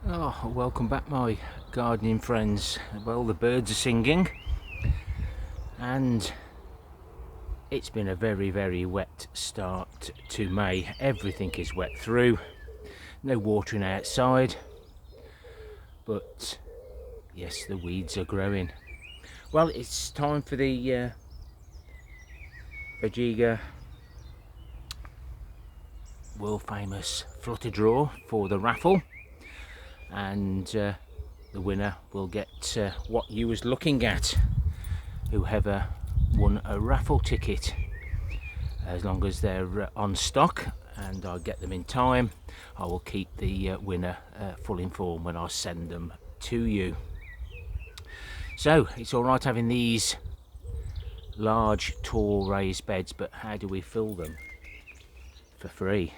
Oh, welcome back my gardening friends. Well, the birds are singing and it's been a very wet start to May. Everything is wet through, no watering outside, but yes, the weeds are growing. Well, it's time for the Vegega world famous Flutter draw for the Raffle, and the winner will get what you was looking at, whoever won a raffle ticket. As long as they're on stock and I get them in time, I will keep the winner full informed when I send them to you. So it's all right having these large tall raised beds, but how do we fill them for free?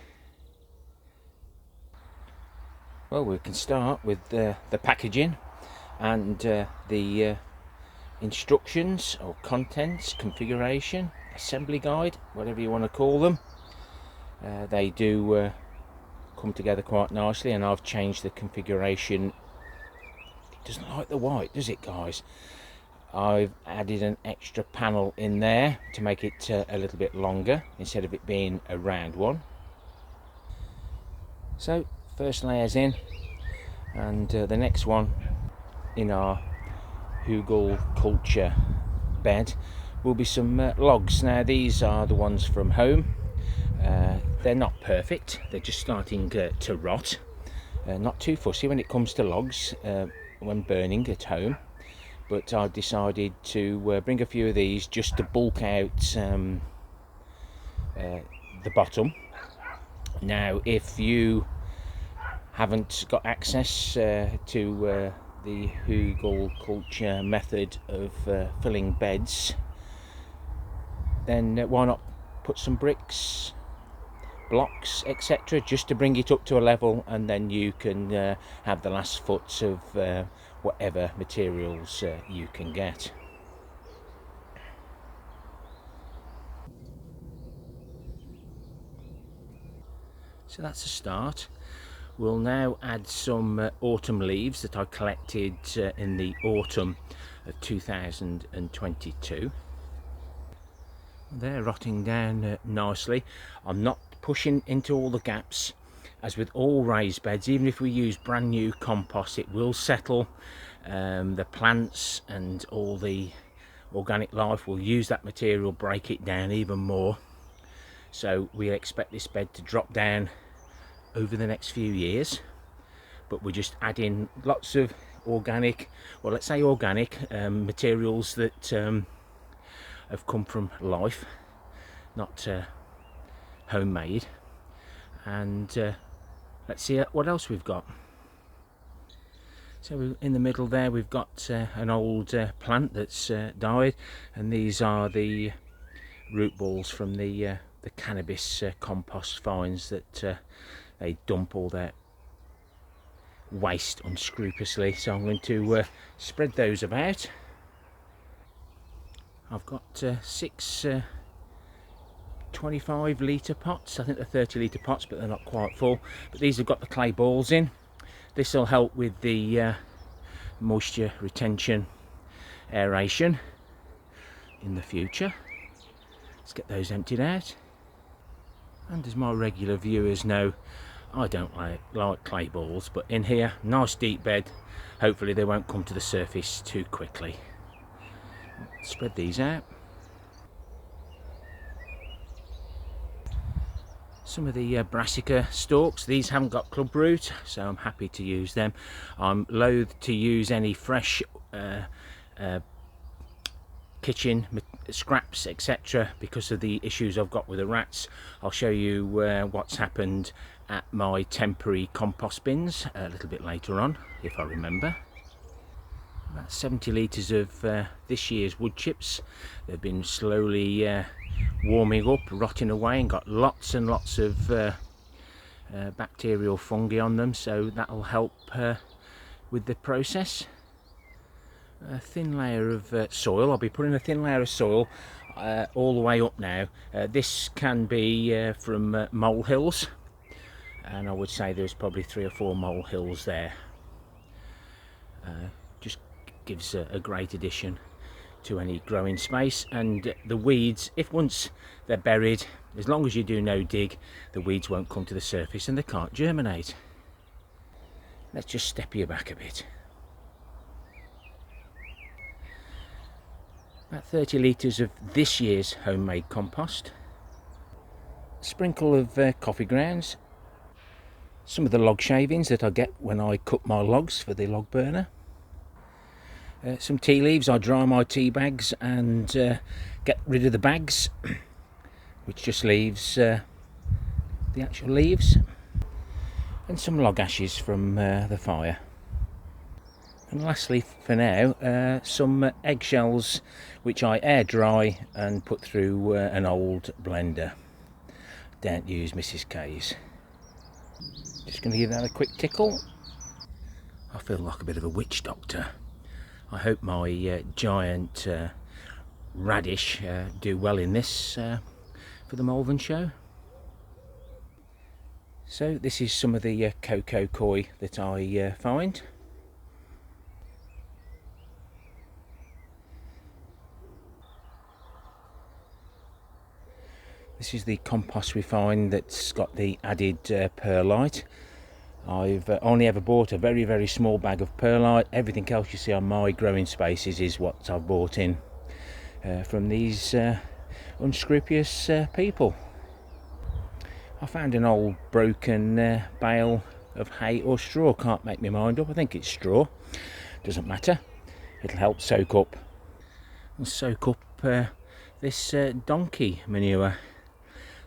Well, we can start with the packaging and the instructions or contents, configuration, assembly guide, whatever you want to call them. They do come together quite nicely, and I've changed the configuration. It doesn't like the white, does it, guys? I've added an extra panel in there to make it a little bit longer instead of it being a round one. So first layer's in, and the next one in our Hugelkultur bed will be some logs. Now these are the ones from home. They're not perfect, they're just starting to rot. Not too fussy when it comes to logs when burning at home, but I decided to bring a few of these just to bulk out the bottom. Now if you haven't got access to the Hugelkultur method of filling beds, then why not put some bricks, blocks, etc., just to bring it up to a level, and then you can have the last foot of whatever materials you can get. So that's a start. We'll now add some autumn leaves that I collected in the autumn of 2022. They're rotting down nicely. I'm not pushing into all the gaps. As with all raised beds, even if we use brand new compost, it will settle. The plants and all the organic life will use that material, break it down even more. So we expect this bed to drop down over the next few years, but we're just adding lots of organic, well, let's say organic materials that have come from life, not homemade. And let's see what else we've got. So in the middle there we've got an old plant that's died, and these are the root balls from the cannabis compost fines that they dump all their waste unscrupulously. So I'm going to spread those about. I've got 6 25 litre pots. I think they're 30 litre pots, but they're not quite full. But these have got the clay balls in. This will help with the moisture retention, aeration in the future. Let's get those emptied out. And as my regular viewers know, I don't like clay balls, but in here, nice deep bed, hopefully they won't come to the surface too quickly. Spread these out. Some of the brassica stalks, these haven't got club root, so I'm happy to use them. I'm loath to use any fresh kitchen scraps, etc., because of the issues I've got with the rats. I'll show you what's happened at my temporary compost bins a little bit later on, if I remember. About 70 litres of this year's wood chips. They've been slowly warming up, rotting away, and got lots and lots of bacterial fungi on them, so that'll help with the process. A thin layer of soil. I'll be putting a thin layer of soil all the way up now. This can be from molehills, and I would say there's probably 3 or 4 molehills there. Just gives a great addition to any growing space. And the weeds, if once they're buried, as long as you do no dig, the weeds won't come to the surface and they can't germinate. Let's just step you back a bit. About 30 litres of this year's homemade compost. A sprinkle of coffee grounds. Some of the log shavings that I get when I cut my logs for the log burner. Some tea leaves. I dry my tea bags and get rid of the bags, which just leaves the actual leaves. And some log ashes from the fire. And lastly, for now, some eggshells which I air dry and put through an old blender. Don't use Mrs. K's. Just going to give that a quick tickle. I feel like a bit of a witch doctor. I hope my giant radish do well in this for the Malvern show. So this is some of the cocoa koi that I find. This is the compost we find that's got the added perlite. I've only ever bought a very, very small bag of perlite. Everything else you see on my growing spaces is what I've bought in from these unscrupulous people. I found an old broken bale of hay or straw. Can't make my mind up. I think it's straw. Doesn't matter. It'll help soak up this donkey manure.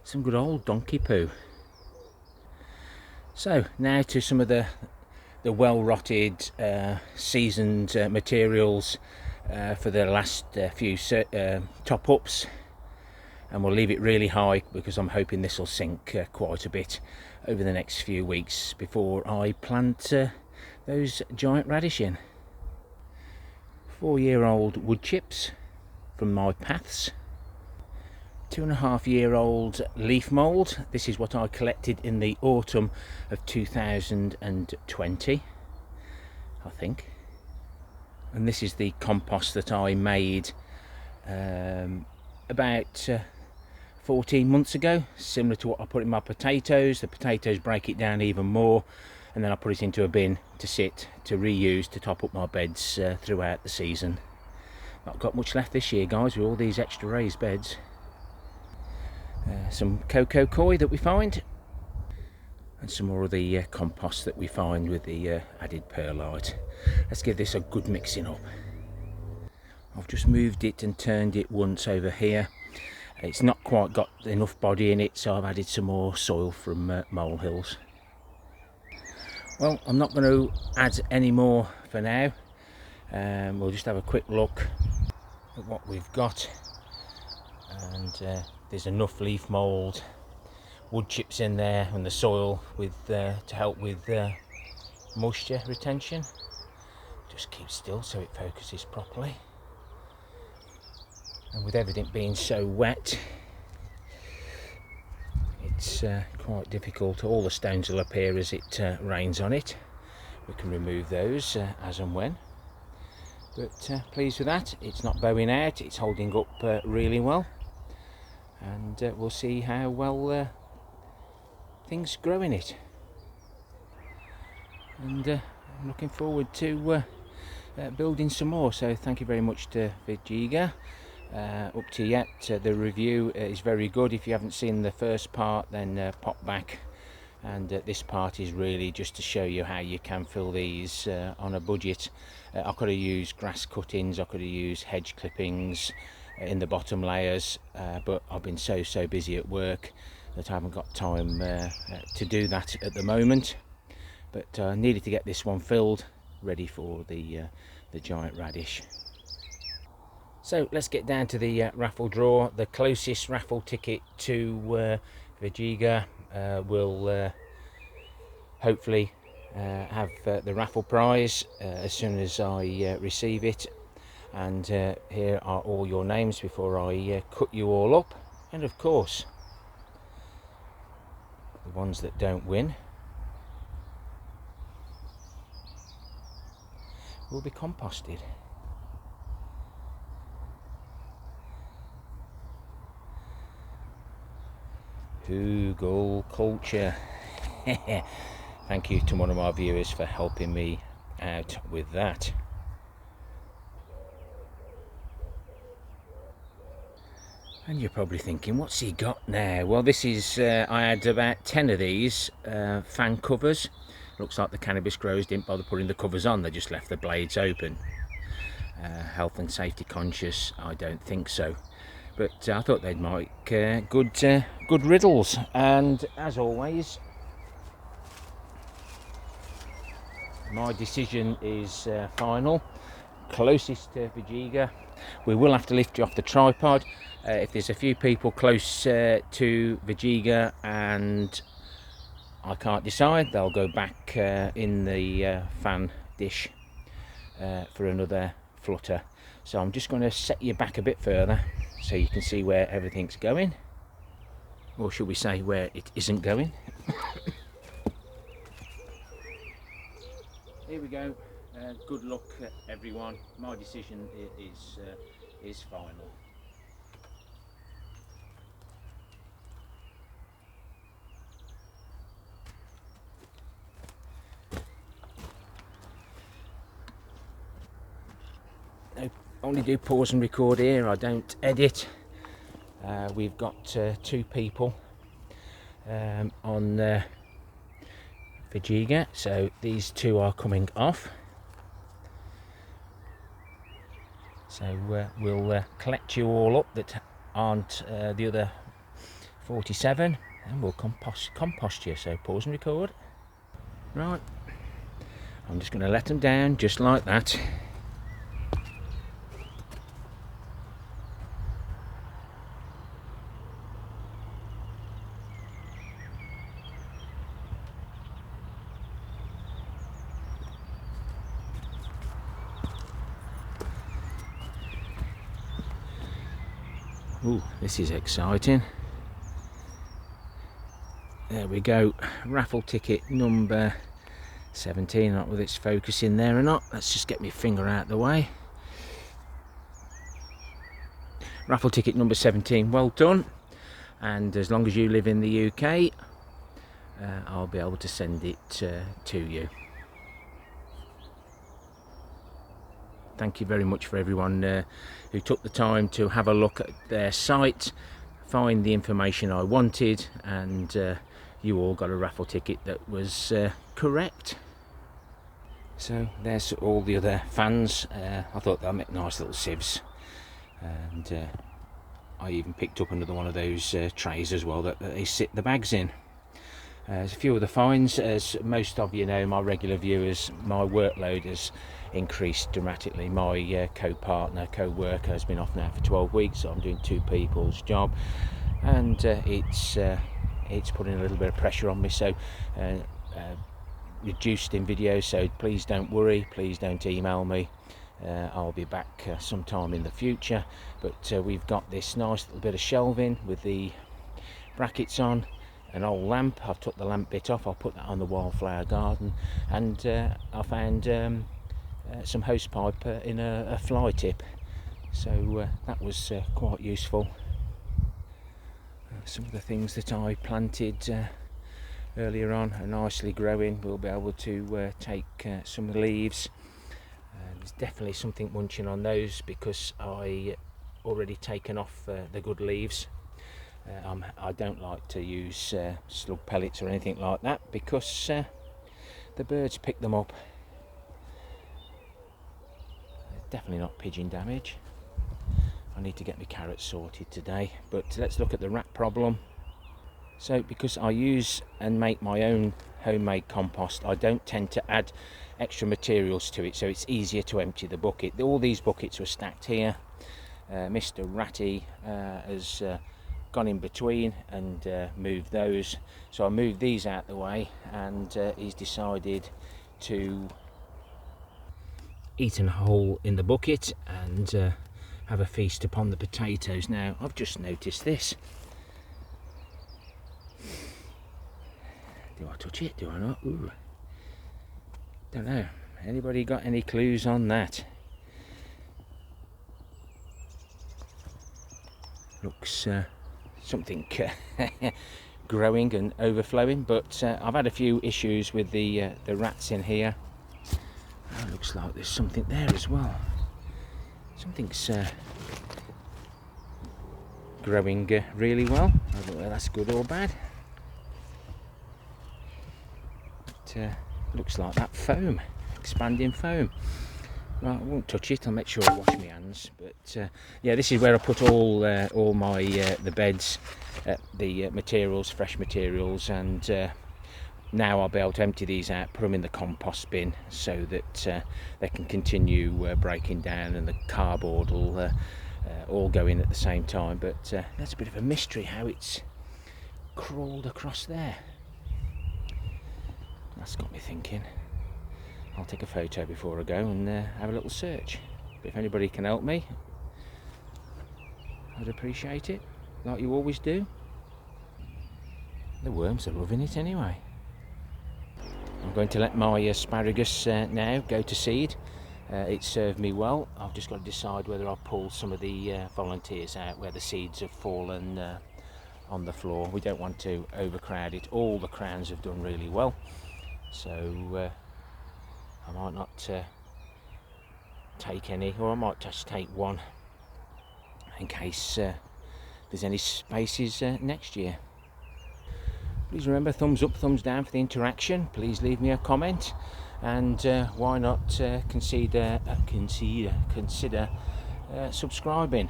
Some good old donkey poo. So now to some of the well-rotted, seasoned materials for the last few top-ups, and we'll leave it really high because I'm hoping this will sink quite a bit over the next few weeks before I plant those giant radish in. 4-year-old wood chips from my paths. 2.5-year-old leaf mould. This is what I collected in the autumn of 2020, I think. And this is the compost that I made about 14 months ago, similar to what I put in my potatoes. The potatoes break it down even more, and then I put it into a bin to reuse to top up my beds throughout the season. Not got much left this year, guys, with all these extra raised beds. Some cocoa koi that we find, and some more of the compost that we find with the added perlite. Let's give this a good mixing up. I've just moved it and turned it once over here. It's not quite got enough body in it, so I've added some more soil from molehills. Well, I'm not going to add any more for now. We'll just have a quick look at what we've got. And there's enough leaf mould, wood chips in there, and the soil with to help with moisture retention. Just keep still so it focuses properly. And with everything being so wet, it's quite difficult. All the stones will appear as it rains on it. We can remove those as and when. But pleased with that. It's not bowing out, it's holding up really well. And we'll see how well things grow in it. And I'm looking forward to building some more. So thank you very much to Vegega. Up to yet, the review is very good. If you haven't seen the first part, then pop back. And this part is really just to show you how you can fill these on a budget. I could have used grass cuttings, I could have used hedge clippings in the bottom layers, but I've been so busy at work that I haven't got time to do that at the moment. But I needed to get this one filled, ready for the giant radish. So let's get down to the raffle draw. The closest raffle ticket to Vegega will hopefully have the raffle prize as soon as I receive it. And here are all your names before I cut you all up. And of course, the ones that don't win will be composted. Hugelkultur. Thank you to one of my viewers for helping me out with that. And you're probably thinking, what's he got now? Well, this is, I had about 10 of these fan covers. Looks like the cannabis growers didn't bother putting the covers on, they just left the blades open. Health and safety conscious? I don't think so. But I thought they'd make good riddles. And as always, my decision is final. Closest to Vegega. We will have to lift you off the tripod. If there's a few people close to Vegega and I can't decide, they'll go back in the fan dish for another flutter. So I'm just going to set you back a bit further so you can see where everything's going, or should we say where it isn't going. Here we go. Good luck everyone. My decision is final. I only do pause and record here, I don't edit. We've got 2 people on Vegega, so these 2 are coming off. So we'll collect you all up that aren't the other 47 and we'll compost you, so pause and record. Right, I'm just going to let them down just like that. Ooh, this is exciting. There we go. Raffle ticket number 17. Not whether it's focusing there or not. Let's just get my finger out of the way. Raffle ticket number 17. Well done. And as long as you live in the UK, I'll be able to send it to you. Thank you very much for everyone who took the time to have a look at their site, find the information I wanted, and you all got a raffle ticket that was correct. So there's all the other fans. I thought they'll make nice little sieves, and I even picked up another one of those trays as well that they sit the bags in. There's a few other finds. As most of you know, my regular viewers, my workload has increased dramatically. My co-worker has been off now for 12 weeks, so I'm doing 2 people's job, and it's putting a little bit of pressure on me, so reduced in videos, so please don't worry, please don't email me. I'll be back sometime in the future, but we've got this nice little bit of shelving with the brackets on, an old lamp. I've took the lamp bit off, I'll put that on the wildflower garden, and I found some hose pipe in a fly tip, so that was quite useful. Some of the things that I planted earlier on are nicely growing. We'll be able to take some of the leaves. There's definitely something munching on those because I already taken off the good leaves. I don't like to use slug pellets or anything like that because the birds pick them up. Definitely not pigeon damage. I need to get my carrots sorted today, but let's look at the rat problem. So because I use and make my own homemade compost, I don't tend to add extra materials to it, so it's easier to empty the bucket. All these buckets were stacked here. Mr. Ratty has gone in between and moved those, so I moved these out the way, and he's decided to eat a hole in the bucket and have a feast upon the potatoes. Now I've just noticed this. Do I touch it? Do I not? Ooh. Don't know. Anybody got any clues on that? Looks something growing and overflowing, but I've had a few issues with the rats in here. Oh, looks like there's something there as well. Something's growing really well. I don't know whether that's good or bad. But looks like that foam, expanding foam. Right, I won't touch it. I'll make sure I wash my hands. But yeah, this is where I put all my the beds, the materials, fresh materials, and now I'll be able to empty these out, put them in the compost bin, so that they can continue breaking down, and the cardboard will all go in at the same time. But that's a bit of a mystery how it's crawled across there. That's got me thinking. I'll take a photo before I go and have a little search. But if anybody can help me, I'd appreciate it, like you always do. The worms are loving it anyway. I'm going to let my asparagus now go to seed. It served me well. I've just got to decide whether I'll pull some of the volunteers out where the seeds have fallen on the floor. We don't want to overcrowd it. All the crowns have done really well, so I might not take any, or I might just take one in case there's any spaces next year. Please remember, thumbs up, thumbs down for the interaction. Please leave me a comment, and why not consider subscribing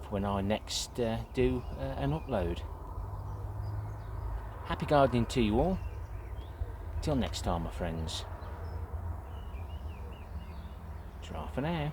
for when I next do an upload. Happy gardening to you all. Till next time, my friends. Ta-ra for now.